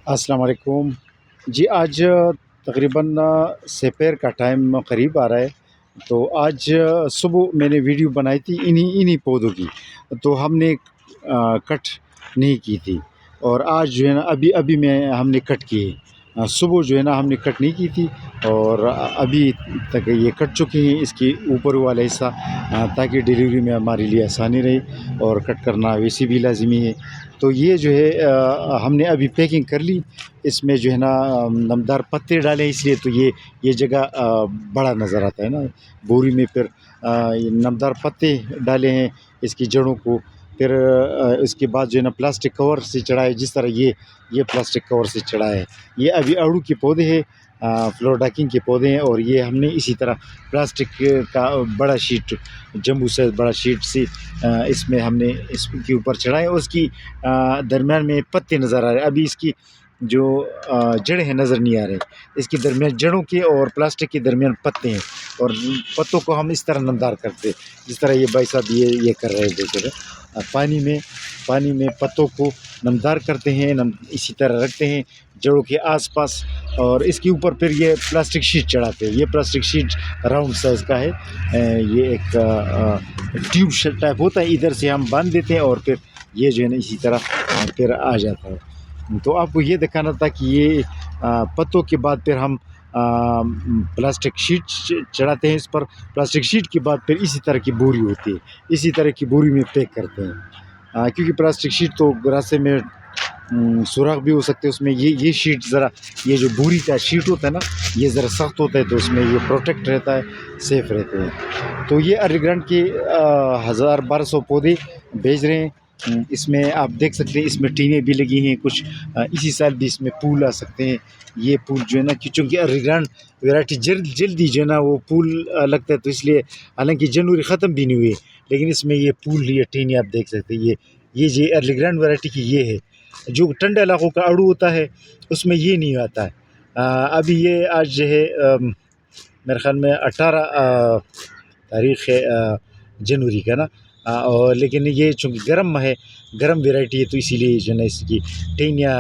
अस्सलाम वालेकुम जी। आज तकरीबन सपहर का टाइम करीब आ रहा है। तो आज सुबह मैंने वीडियो बनाई थी इन्हीं इन्हीं पौधों की। तो हमने कट नहीं की थी और आज जो है ना अभी अभी मैं हमने कट की है। सुबह जो है ना हमने कट नहीं की थी और अभी तक ये कट चुके हैं इसके ऊपर वाला हिस्सा, ताकि डिलीवरी में हमारे लिए आसानी रहे और कट करना वैसे भी लाजमी है। तो ये जो है हमने अभी पैकिंग कर ली। इसमें जो है ना नमदार पत्ते डाले इसलिए तो ये जगह बड़ा नज़र आता है ना बोरी में। फिर ये नमदार पत्ते डाले हैं इसकी जड़ों को। फिर इसके बाद जो है ना प्लास्टिक कवर से चढ़ा है, जिस तरह ये प्लास्टिक कवर से चढ़ा है। ये अभी आड़ू के पौधे हैं, फ्लोरोडाकिंग के पौधे हैं और ये हमने इसी तरह प्लास्टिक का बड़ा शीट, जम्बू से बड़ा शीट से इसमें हमने इसके ऊपर चढ़ाए और उसकी दरमियान में पत्ते नज़र आ रहे हैं। अभी इसकी जो जड़ें हैं नज़र नहीं आ रहे, इसके दरमियान जड़ों के और प्लास्टिक के दरमियान पत्ते हैं और पत्तों को हम इस तरह नमदार करते, जिस तरह ये भाई साहब ये कर रहे हैं। देखिए पानी में पत्तों को नमदार करते हैं, इसी तरह रखते हैं जड़ों के आसपास और इसके ऊपर फिर ये प्लास्टिक शीट चढ़ाते हैं। ये प्लास्टिक शीट राउंड साइज़ का है, ये एक ट्यूब टाइप होता है, इधर से हम बांध देते हैं और फिर ये जो है ना इसी तरह फिर आ जाता है। तो आपको ये दिखाना था कि ये पत्तों के बाद फिर हम प्लास्टिक शीट चढ़ाते हैं इस पर। प्लास्टिक शीट के बाद फिर इसी तरह की बोरी होती है, इसी तरह की बोरी में पैक करते हैं। क्योंकि प्लास्टिक शीट तो रास्ते में सुराख भी हो सकते हैं उसमें। ये शीट ज़रा, ये जो बोरी का शीट होता है ना, ये ज़रा सख्त होता है तो उसमें ये प्रोटेक्ट रहता है, सेफ़ रहते हैं। तो ये अर्लीग्रांड के 1000-1200 पौधे भेज रहे हैं। इसमें आप देख सकते हैं इसमें टीनें भी लगी हैं कुछ। इसी साल भी इसमें फूल आ सकते हैं। ये फूल जो है ना कि चूँकि अर्लीग्रांड वैरायटी जल्दी जो है ना वो फूल लगता है, तो इसलिए हालांकि जनवरी ख़त्म भी नहीं हुई लेकिन इसमें ये फूल, ये टीनें आप देख सकते हैं। ये जो अर्लीग्रांड वैरायटी की ये है। जो ठंडे इलाकों का आड़ू होता है उसमें ये नहीं आता है। अभी ये आज जो है मेरे ख़्याल में 18 तारीख़ है जनवरी का ना। और लेकिन ये चूँकि गर्म है, गर्म वैरायटी है, तो इसीलिए जो है ना इसकी टहनियाँ,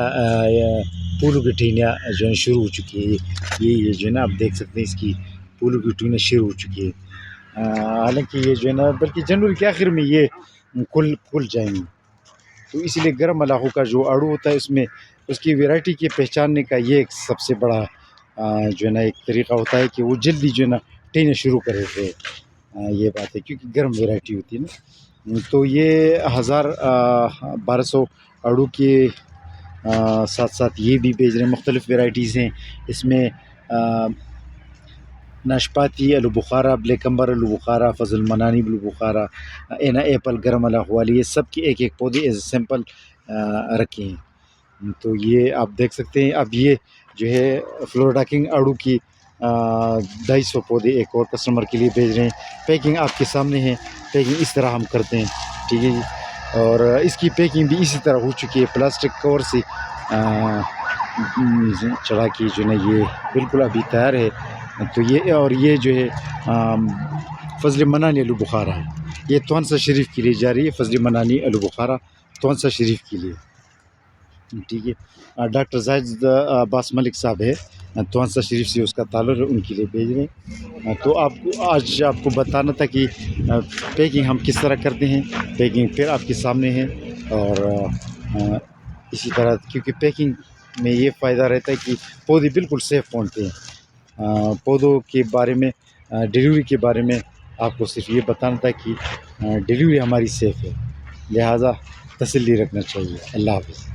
फूलों की टहनियाँ जो है शुरू हो चुकी है। ये जो है ना आप देख सकते हैं इसकी फूलों की टहनियाँ शुरू हो चुकी है। हालांकि ये जो है ना बल्कि जनवरी के आखिर में ये खुल जाएंगी। तो इसीलिए गर्म इलाकों का जो आड़ू होता है उसमें उसकी वैरायटी के पहचानने का ये एक सबसे बड़ा जो है ना एक तरीक़ा होता है कि वो जल्दी जो है ना टहनियाँ शुरू कर देते हैं। ये बात है क्योंकि गर्म वैरायटी होती है ना। तो ये 1000-1200 आड़ू के साथ साथ ये भी भेज रहे हैं। मुख्तलिफ़ वैराइटीज़ हैं इसमें, नाशपाती आलू बुखारा, ब्लैक अम्बर आलू बुखारा, फजल मनानी आलू बुखारा, एना एप्पल, गरम इलाक़ों वाली, ये सब के एक पौधे एज सैंपल रखे हैं। तो ये आप देख सकते हैं। अब ये जो है फ्लोरोडाकिंग आड़ू की 250 पौधे एक और कस्टमर के लिए भेज रहे हैं। पैकिंग आपके सामने है, पैकिंग इस तरह हम करते हैं, ठीक है जी। और इसकी पैकिंग भी इसी तरह हो चुकी है, प्लास्टिक कवर से चढ़ा के जो है ना ये बिल्कुल अभी तैयार है। तो ये जो है फजल मनानी आलू बुखारा है, ये तोनसा शरीफ के लिए जा रही है। फजल मनानी आलू बुखारा तोनसा शरीफ के लिए, ठीक है। डॉक्टर जाहिद अब्बास मलिक साहब है तोनसा शरीफ से, उसका ताल्लुक़ है, उनके लिए भेज रहे हैं। तो आज आपको बताना था कि पैकिंग हम किस तरह करते हैं। पैकिंग फिर आपके सामने है और इसी तरह क्योंकि पैकिंग में ये फ़ायदा रहता है कि पौधे बिल्कुल सेफ़ पहुँचते हैं। पौधों के बारे में, डिलीवरी के बारे में आपको सिर्फ ये बताना था कि डिलीवरी हमारी सेफ़ है, लिहाजा तसल्ली रखना चाहिए। अल्लाह हाफ़िज़।